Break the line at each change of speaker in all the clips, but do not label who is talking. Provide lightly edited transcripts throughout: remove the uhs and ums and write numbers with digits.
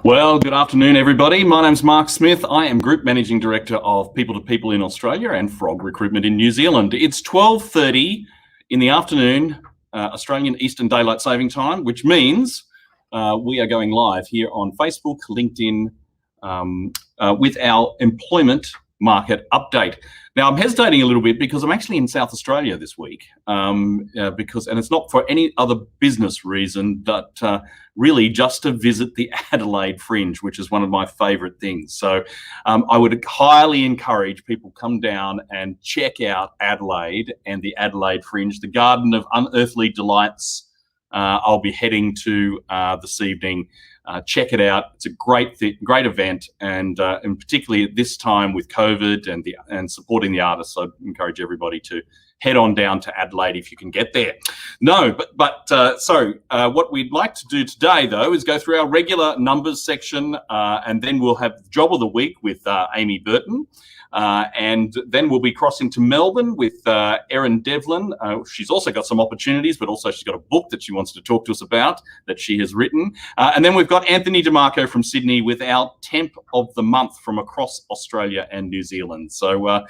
Well, good afternoon, everybody. My name's Mark Smith. I am Group Managing Director of People to People in Australia and Frog Recruitment in New Zealand. It's 12:30 in the afternoon, Australian Eastern Daylight Saving Time, which means we are going live here on Facebook, LinkedIn, with our employment market update. Now, I'm hesitating a little bit because I'm actually in South Australia this week, and it's not for any other business reason, but really just to visit the Adelaide Fringe, which is one of my favourite things. So I would highly encourage people come down and check out Adelaide and the Adelaide Fringe, the Garden of Unearthly Delights. I'll be heading to this evening. Check it out. It's a great event, and particularly at this time with COVID and supporting the artists, I'd encourage everybody to head on down to Adelaide if you can get there. No, so what we'd like to do today, though, is go through our regular numbers section, and then we'll have Job of the Week with Amy Burton. And then we'll be crossing to Melbourne with Erin Devlin. She's also got some opportunities, but also she's got a book that she wants to talk to us about that she has written. And then we've got Anthony DeMarco from Sydney with our Temp of the Month from across Australia and New Zealand. So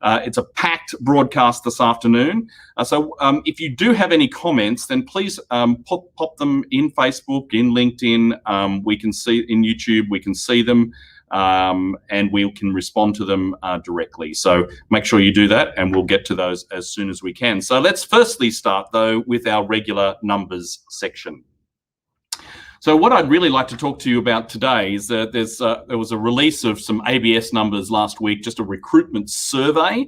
it's a packed broadcast this afternoon. So if you do have any comments, then please pop them in Facebook, in LinkedIn. We can see in YouTube, we can see them. And we can respond to them directly. So make sure you do that, and we'll get to those as soon as we can. So let's firstly start, though, with our regular numbers section. So what I'd really like to talk to you about today is that there was a release of some ABS numbers last week, just a recruitment survey,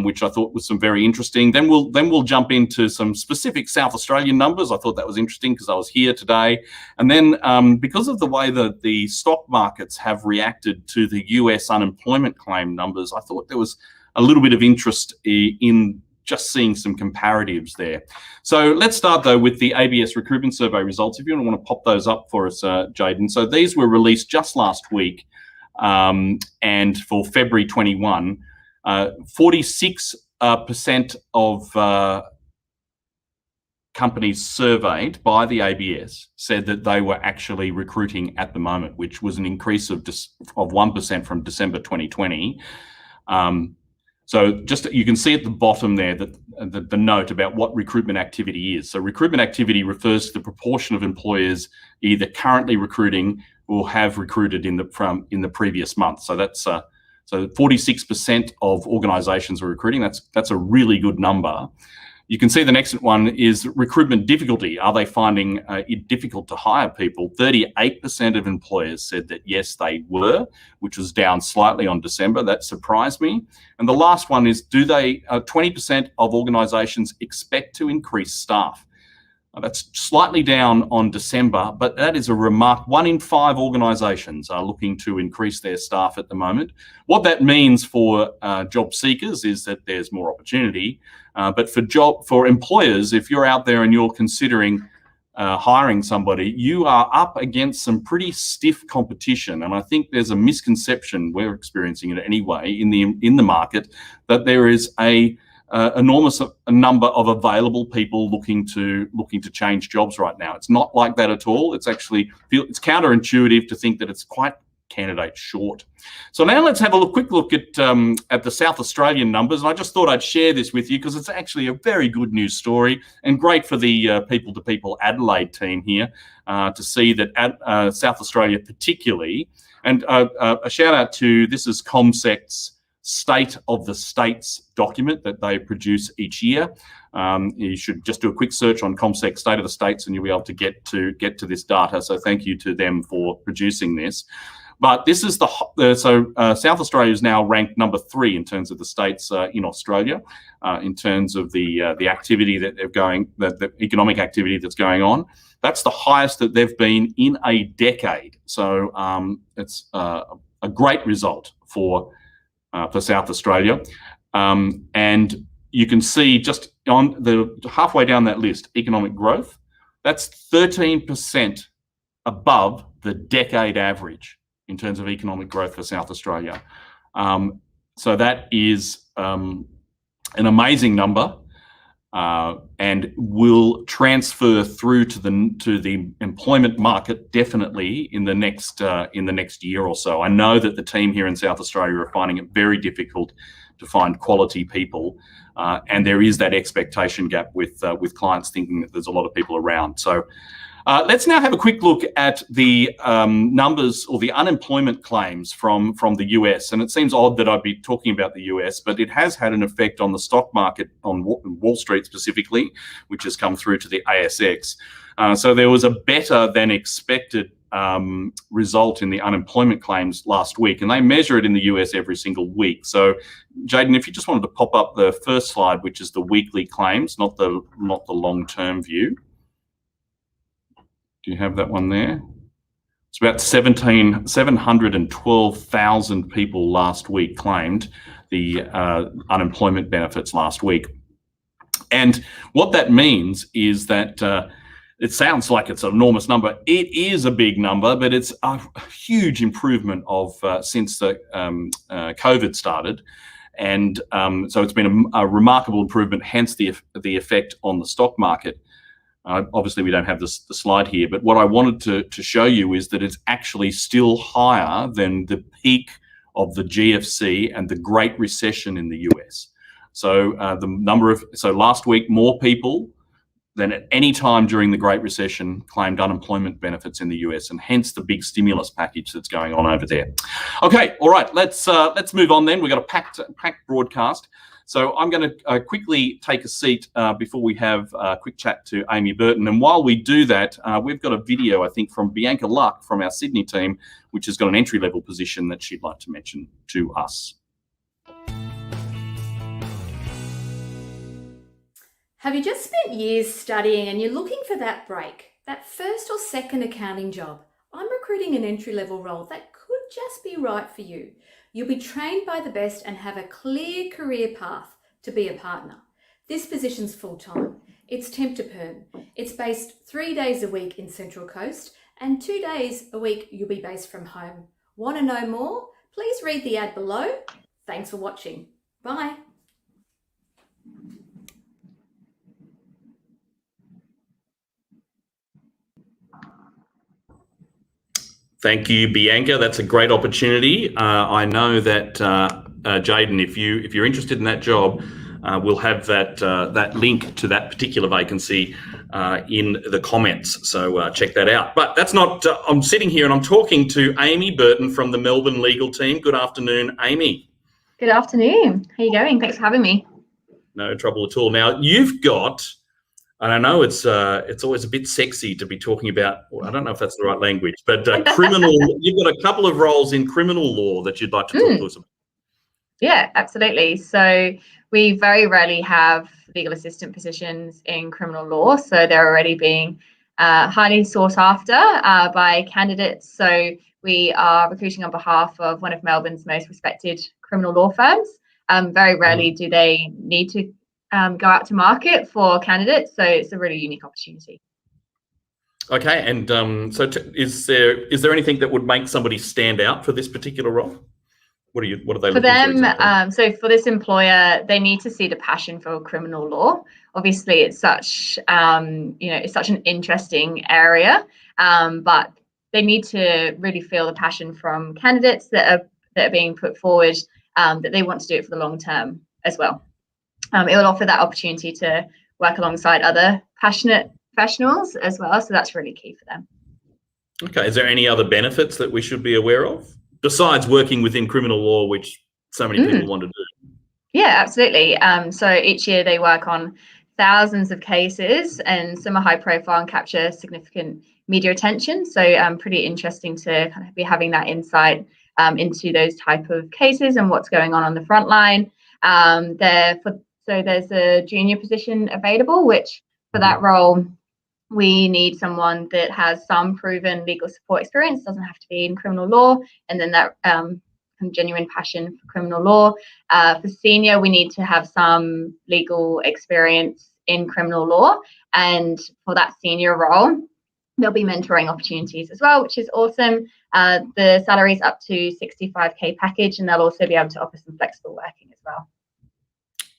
which I thought was some very interesting. Then we'll jump into some specific South Australian numbers. I thought that was interesting because I was here today. And then because of the way that the stock markets have reacted to the US unemployment claim numbers, I thought there was a little bit of interest in just seeing some comparatives there. So let's start, though, with the ABS recruitment survey results. If you want to pop those up for us, Jaden. So these were released just last week, and for February 21, 46% of companies surveyed by the ABS said that they were actually recruiting at the moment, which was an increase of 1% from December 2020. So just you can see at the bottom there that the note about what recruitment activity is. So recruitment activity refers to the proportion of employers either currently recruiting or have recruited in the previous month. So that's so 46% of organisations are recruiting. That's a really good number. You can see the next one is recruitment difficulty. Are they finding it difficult to hire people? 38% of employers said that yes, they were, which was down slightly on December. That surprised me. And the last one is, 20% of organisations expect to increase staff? That's slightly down on December, but that is a remark. 1 in 5 organisations are looking to increase their staff at the moment. What that means for job seekers is that there's more opportunity, but for employers, if you're out there and you're considering hiring somebody, you are up against some pretty stiff competition. And I think there's a misconception, we're experiencing it anyway in the market, that there is a enormous number of available people looking to change jobs right now. It's not like that at all. It's counterintuitive to think that it's quite candidate short. So now let's have a quick look at the South Australian numbers. And I just thought I'd share this with you because it's actually a very good news story and great for the People to People Adelaide team here to see that South Australia particularly, and a shout out to, this is ComSec's State of the States document that they produce each year. You should just do a quick search on ComSec State of the States and you'll be able to get to this data. So thank you to them for producing this. But this is South Australia is now ranked number 3 in terms of the states in Australia, in terms of the activity that the economic activity that's going on. That's the highest that they've been in a decade. So it's a great result for South Australia. And you can see just on the halfway down that list, economic growth, that's 13% above the decade average in terms of economic growth for South Australia. So that is an amazing number. and will transfer through to the employment market definitely in the next year or so. I know that the team here in South Australia are finding it very difficult to find quality people, and there is that expectation gap with clients thinking that there's a lot of people around. So let's now have a quick look at the numbers or the unemployment claims from the US. And it seems odd that I'd be talking about the US, but it has had an effect on the stock market, on Wall Street specifically, which has come through to the ASX. So there was a better than expected result in the unemployment claims last week, and they measure it in the US every single week. So Jaden, if you just wanted to pop up the first slide, which is the weekly claims, not the long-term view. Do you have that one there? It's about 712,000 people last week claimed the unemployment benefits last week. And what that means is that it sounds like it's an enormous number. It is a big number, but it's a huge improvement of since the COVID started. And so it's been a remarkable improvement, hence the effect on the stock market. Obviously, we don't have the slide here, but what I wanted to show you is that it's actually still higher than the peak of the GFC and the Great Recession in the US. So so last week, more people than at any time during the Great Recession claimed unemployment benefits in the US, and hence the big stimulus package that's going on over there. Okay, all right, let's move on then. We've got a packed broadcast. So I'm going to quickly take a seat before we have a quick chat to Amy Burton. And while we do that, we've got a video, I think, from Bianca Luck from our Sydney team, which has got an entry-level position that she'd like to mention to us.
Have you just spent years studying and you're looking for that break, that first or second accounting job? I'm recruiting an entry-level role that could just be right for you. You'll be trained by the best and have a clear career path to be a partner. This position's full-time. It's temp to perm. It's based 3 days a week in Central Coast and 2 days a week you'll be based from home. Want to know more? Please read the ad below. Thanks for watching. Bye.
Thank you, Bianca. That's a great opportunity. I know that Jaden, if you're interested in that job, we'll have that link to that particular vacancy in the comments. So check that out. But that's not. I'm sitting here and I'm talking to Amy Burton from the Melbourne legal team. Good afternoon, Amy.
Good afternoon. How are you going? Thanks for having me.
No trouble at all. Now you've got. And I know it's always a bit sexy to be talking about, well, I don't know if that's the right language, but criminal, you've got a couple of roles in criminal law that you'd like to talk to us about.
Yeah, absolutely. So we very rarely have legal assistant positions in criminal law. So they're already being highly sought after by candidates. So we are recruiting on behalf of one of Melbourne's most respected criminal law firms. Very rarely do they need to go out to market for candidates, so it's a really unique opportunity.
Okay, and so is there anything that would make somebody stand out for this particular role? What are they looking for?
For them, so for this employer, they need to see the passion for criminal law. Obviously, it's such it's such an interesting area, but they need to really feel the passion from candidates that are being put forward, that they want to do it for the long term as well. It will offer that opportunity to work alongside other passionate professionals as well. So that's really key for them.
Okay. Is there any other benefits that we should be aware of besides working within criminal law, which so many people want to do?
Yeah, absolutely. So each year they work on thousands of cases, and some are high profile and capture significant media attention. So pretty interesting to kind of be having that insight into those type of cases and what's going on the front line. So there's a junior position available, which for that role, we need someone that has some proven legal support experience, doesn't have to be in criminal law, and then that genuine passion for criminal law. For senior, we need to have some legal experience in criminal law, and for that senior role, there'll be mentoring opportunities as well, which is awesome. The salary is up to 65k package, and they'll also be able to offer some flexible working as well.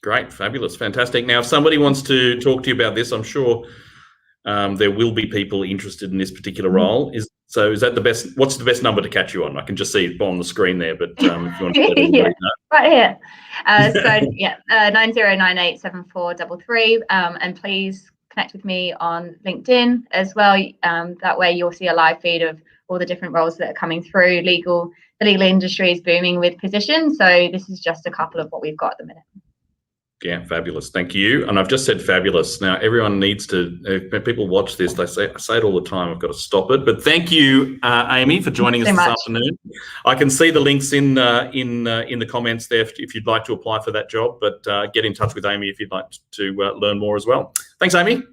Great, fabulous, fantastic. Now, if somebody wants to talk to you about this, I'm sure there will be people interested in this particular role. Is that the best? What's the best number to catch you on? I can just see it on the screen there, but if you want to let everybody know.
Right here. 90987433, and please connect with me on LinkedIn as well. That way you'll see a live feed of all the different roles that are coming through. The legal industry is booming with positions, so this is just a couple of what we've got at the minute.
Yeah, fabulous. Thank you. And I've just said fabulous. Now, everyone needs to, if people watch this, I say it all the time, I've got to stop it. But thank you, Amy, for joining us this afternoon. I can see the links in the comments there if you'd like to apply for that job, but get in touch with Amy if you'd like to learn more as well. Thanks, Amy.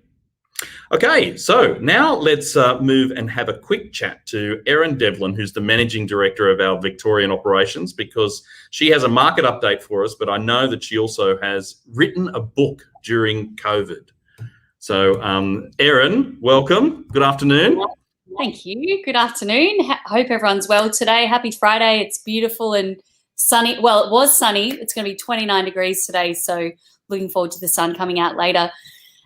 Okay, so now let's move and have a quick chat to Erin Devlin, who's the Managing Director of our Victorian operations, because she has a market update for us, but I know that she also has written a book during COVID. So, Erin, welcome. Good afternoon.
Thank you. Good afternoon. Hope everyone's well today. Happy Friday. It's beautiful and sunny. Well, it was sunny. It's going to be 29 degrees today, so looking forward to the sun coming out later.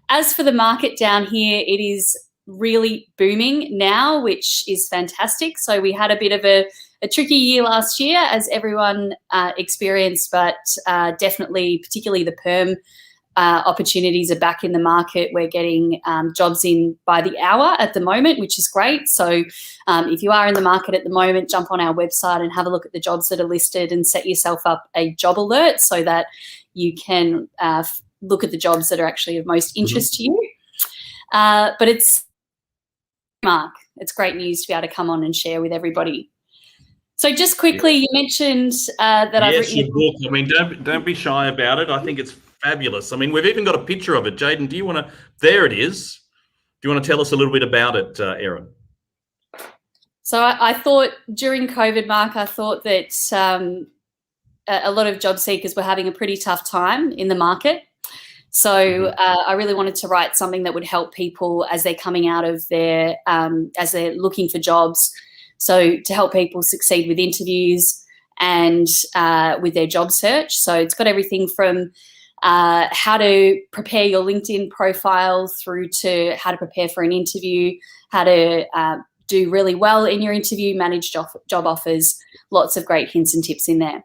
As for the market down here, it is really booming now, which is fantastic. So we had a bit of a tricky year last year, as everyone experienced, but definitely, particularly the perm opportunities are back in the market. We're getting jobs in by the hour at the moment, which is great. So if you are in the market at the moment, jump on our website and have a look at the jobs that are listed and set yourself up a job alert so that you can look at the jobs that are actually of most interest to you. But it's great news to be able to come on and share with everybody. So just quickly, you mentioned that I've written
your book. I mean, don't be shy about it. I think it's fabulous. I mean, we've even got a picture of it. Jayden, do you want to? There it is. Do you want to tell us a little bit about it, Erin?
So I thought during COVID, Mark, I thought that a lot of job seekers were having a pretty tough time in the market. So I really wanted to write something that would help people as they're coming out of their, as they're looking for jobs. So to help people succeed with interviews and with their job search. So it's got everything from how to prepare your LinkedIn profile through to how to prepare for an interview, how to do really well in your interview, manage job offers, lots of great hints and tips in there.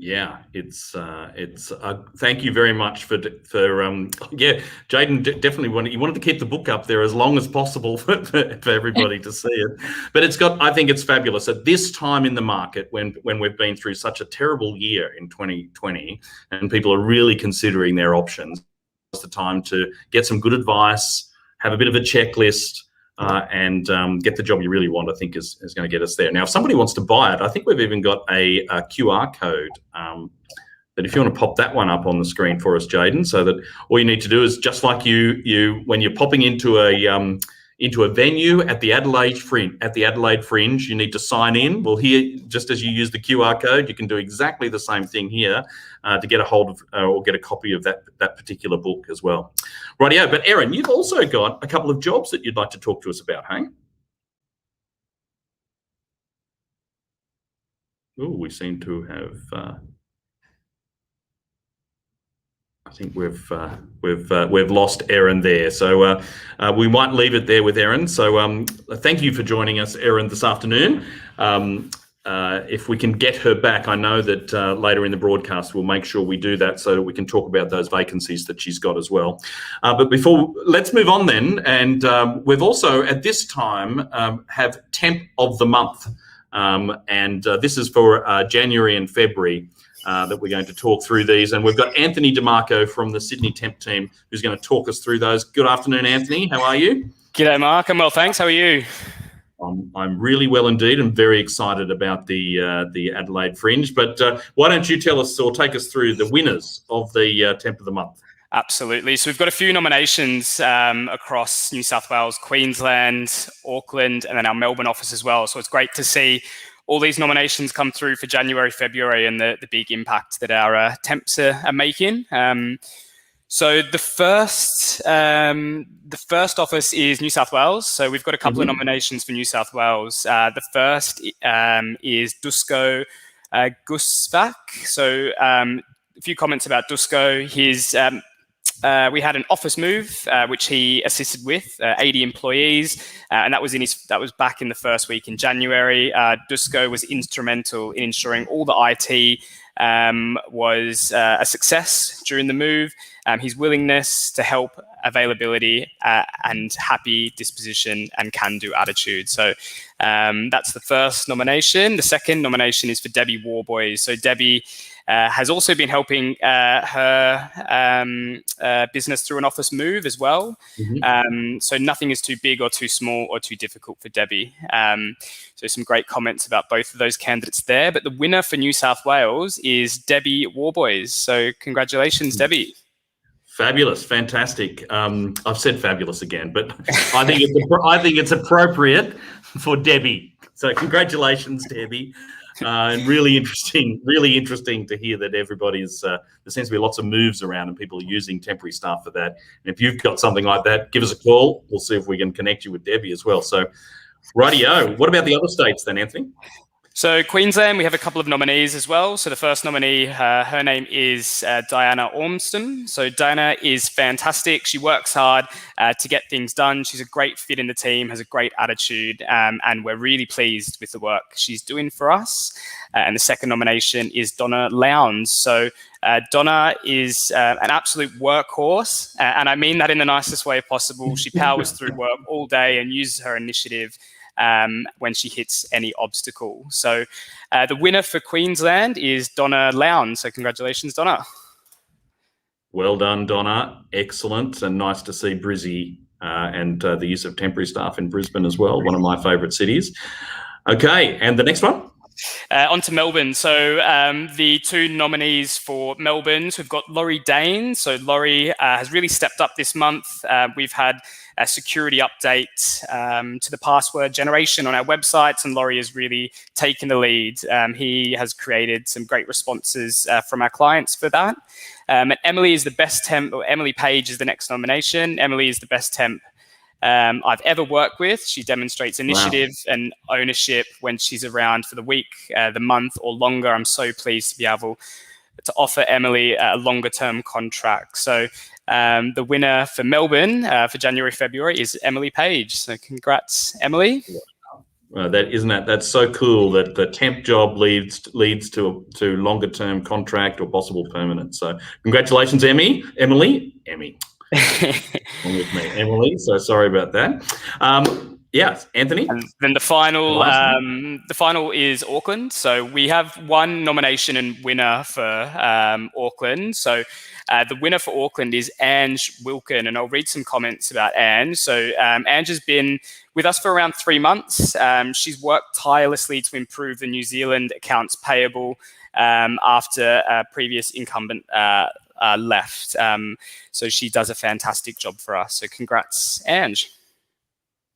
Yeah, it's thank you very much for Jayden definitely wanted to keep the book up there as long as possible for everybody to see it. But I think it's fabulous at this time in the market when we've been through such a terrible year in 2020 and people are really considering their options. It's the time to get some good advice, have a bit of a checklist, and get the job you really want. I think is going to get us there. Now, if somebody wants to buy it, I think we've even got a QR code that if you want to pop that one up on the screen for us, Jayden, so that all you need to do is just like you when you're popping into a venue at the Adelaide Fringe, you need to sign in. Well, here, just as you use the QR code, you can do exactly the same thing here to get a hold of or get a copy of that particular book as well. Rightio, but Erin, you've also got a couple of jobs that you'd like to talk to us about, hey? Oh, we seem to have. I think we've lost Erin there, so we might leave it there with Erin. So thank you for joining us, Erin, this afternoon. If we can get her back, I know that later in the broadcast we'll make sure we do that so that we can talk about those vacancies that she's got as well. But let's move on then, and we've also at this time have Temp of the Month, and this is for January and February. That we're going to talk through these, and we've got Anthony DeMarco from the Sydney Temp team who's going to talk us through those. Good afternoon, Anthony. How are you?
G'day, Mark. I'm well, thanks. How are you?
I'm really well indeed. I'm very excited about the Adelaide Fringe. But why don't you tell us or take us through the winners of the Temp of the Month?
Absolutely. So we've got a few nominations across New South Wales, Queensland, Auckland, and then our Melbourne office as well. So it's great to see all these nominations come through for January, February, and the big impact that our temps are making. So the first office is New South Wales. So we've got a couple of nominations for New South Wales. The first is Dusko Gusvak. So few comments about Dusko. We had an office move, which he assisted with, 80 employees, and that was back in the first week in January. Dusko was instrumental in ensuring all the IT was a success during the move. His willingness to help, availability, and happy disposition and can-do attitude. So that's the first nomination. The second nomination is for Debbie Warboys. So Debbie has also been helping her business through an office move as well. So nothing is too big or too small or too difficult for Debbie. So some great comments about both of those candidates there. But the winner for New South Wales is Debbie Warboys. So congratulations, Debbie.
Fabulous, fantastic. I've said fabulous again, but I think it's appropriate for Debbie. So congratulations, Debbie. And really interesting to hear that everybody's, there seems to be lots of moves around and people are using temporary staff for that. And if you've got something like that, give us a call. We'll see if we can connect you with Debbie as well. So rightio. What about the other states then, Anthony?
So Queensland, we have a couple of nominees as well. So the first nominee, her name is Diana Ormston. So Diana is fantastic. She works hard to get things done. She's a great fit in the team, has a great attitude, and we're really pleased with the work she's doing for us. And the second nomination is Donna Lowndes. So Donna is an absolute workhorse, and I mean that in the nicest way possible. She powers through work all day and uses her initiative when she hits any obstacle. So the winner for Queensland is Donna Lowndes. So congratulations, Donna.
Well done, Donna. Excellent. And nice to see Brizzy and the use of temporary staff in Brisbane as well, one of my favourite cities. Okay, and the next one?
On to Melbourne. So the two nominees for Melbourne, so we've got Laurie Dane. So Laurie has really stepped up this month. We've had a security update to the password generation on our websites, and Laurie has really taken the lead. He has created some great responses from our clients for that. And Emily is the best temp, or Emily Page is the next nomination. Emily is the best temp I've ever worked with. She demonstrates initiative and ownership when she's around for the week, the month, or longer. I'm so pleased to be able to offer Emily a longer term contract. So the winner for Melbourne for January, February is Emily Page. So congrats, Emily.
That's so cool that the temp job leads to longer term contract or possible permanent. So congratulations, Emily. With me, Emily. So sorry about that. Yes, Anthony.
And then the final is Auckland. So we have one nomination and winner for Auckland. So the winner for Auckland is Ange Wilkin, and I'll read some comments about Ange. So Ange has been with us for around 3 months. She's worked tirelessly to improve the New Zealand accounts payable after a previous incumbent left. So she does a fantastic job for us. So congrats, Ange.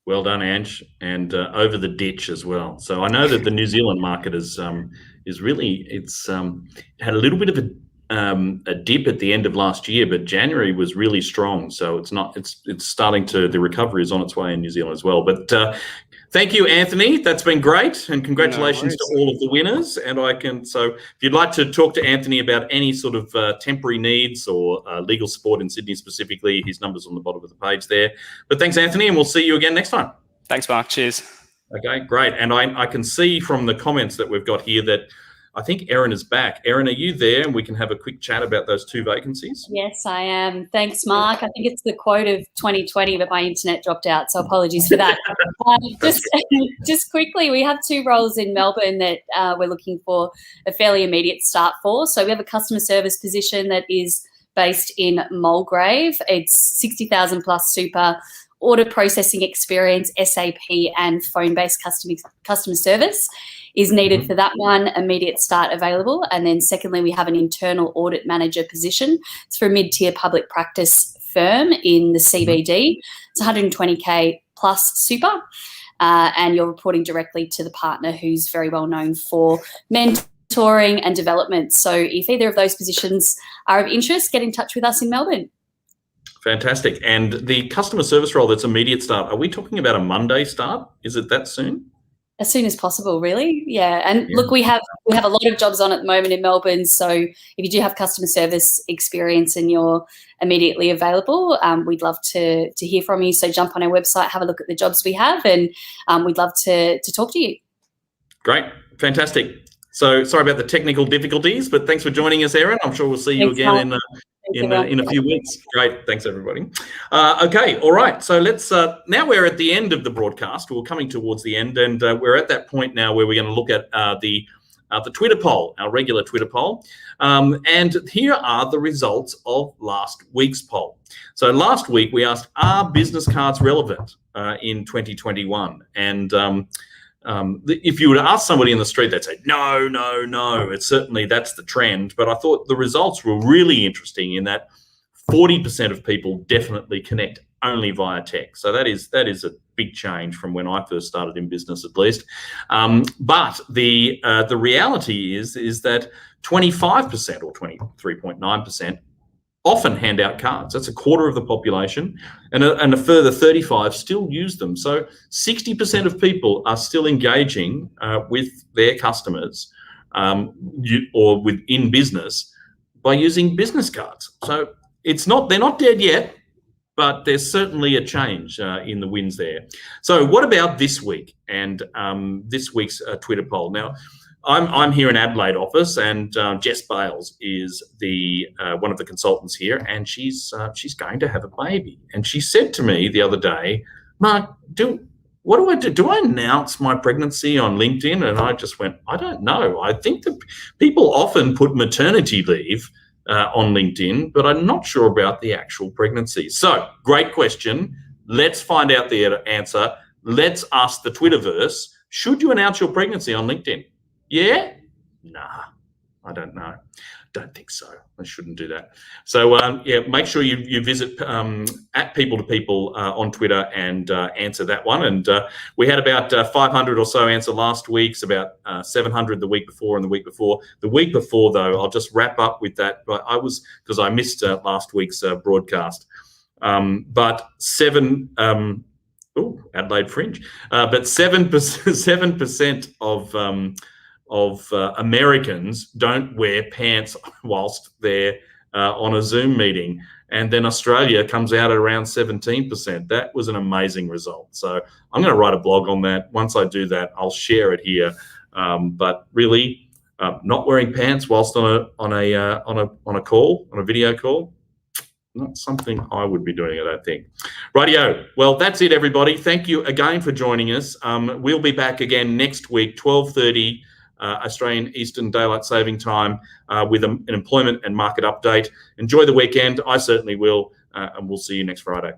Well done, Ange, and over the ditch as well. So I know that the New Zealand market is really had a little bit of a dip at the end of last year, but January was really strong. So it's starting to, the recovery is on its way in New Zealand as well. But thank you, Anthony. That's been great, and congratulations to all of the winners. And so if you'd like to talk to Anthony about any sort of temporary needs or legal support in Sydney specifically, his number's on the bottom of the page there. But thanks, Anthony, and we'll see you again next time.
Thanks, Mark. Cheers.
Okay, great. And I can see from the comments that we've got here that I think Erin is back. Erin, are you there? And we can have a quick chat about those 2 vacancies.
Yes, I am. Thanks, Mark. I think it's the quote of 2020, but my internet dropped out, so apologies for that. Just quickly, we have 2 roles in Melbourne that we're looking for a fairly immediate start for. So we have a customer service position that is based in Mulgrave. It's 60,000 plus super, order processing experience, SAP, and phone-based customer service is needed for that one, immediate start available. And then secondly, we have an internal audit manager position. It's for a mid-tier public practice firm in the CBD. It's 120K plus super. And you're reporting directly to the partner who's very well known for mentoring and development. So if either of those positions are of interest, get in touch with us in Melbourne.
Fantastic. And the customer service role that's immediate start, are we talking about a Monday start? Is it that soon?
As soon as possible, really. Yeah. And look, we have a lot of jobs on at the moment in Melbourne. So if you do have customer service experience and you're immediately available, we'd love to hear from you. So jump on our website, have a look at the jobs we have, and we'd love to talk to you.
Great. Fantastic. So sorry about the technical difficulties, but thanks for joining us, Erin. I'm sure we'll see you again in a few weeks. Great. Thanks, everybody. Okay. All right. So let's now we're at the end of the broadcast. We're coming towards the end, and we're at that point now where we're going to look at the Twitter poll, our regular Twitter poll. And here are the results of last week's poll. So last week we asked, are business cards relevant in 2021? And if you were to ask somebody in the street, they'd say, no, no, no. It's certainly, that's the trend. But I thought the results were really interesting in that 40% of people definitely connect only via text. So that is a big change from when I first started in business, at least. But the reality is that 25% or 23.9% often hand out cards. That's a quarter of the population, and a further 35 still use them. So 60% of people are still engaging with their customers or within business by using business cards. So they're not dead yet, but there's certainly a change in the winds there. So what about this week and this week's Twitter poll? Now, I'm here in Adelaide office, and Jess Bales is one of the consultants here, and she's going to have a baby. And she said to me the other day, Mark, what do I do? Do I announce my pregnancy on LinkedIn? And I just went, I don't know. I think that people often put maternity leave on LinkedIn, but I'm not sure about the actual pregnancy. So great question. Let's find out the answer. Let's ask the Twitterverse, should you announce your pregnancy on LinkedIn? Yeah? Nah, I don't know. Don't think so. I shouldn't do that. So make sure you visit at People2People on Twitter and answer that one. And we had about 500 or so answer last week, about 700 the week before and the week before. The week before, though, I'll just wrap up with that. But because I missed last week's broadcast. But Adelaide Fringe. But 7% of Americans don't wear pants whilst they're on a Zoom meeting. And then Australia comes out at around 17%. That was an amazing result. So I'm going to write a blog on that. Once I do that, I'll share it here. But really, not wearing pants whilst on a call, on a video call, not something I would be doing, I don't think. Rightio. Well, that's it, everybody. Thank you again for joining us. We'll be back again next week, 12:30 Australian Eastern Daylight Saving Time, with an employment and market update. Enjoy the weekend. I certainly will, and we'll see you next Friday.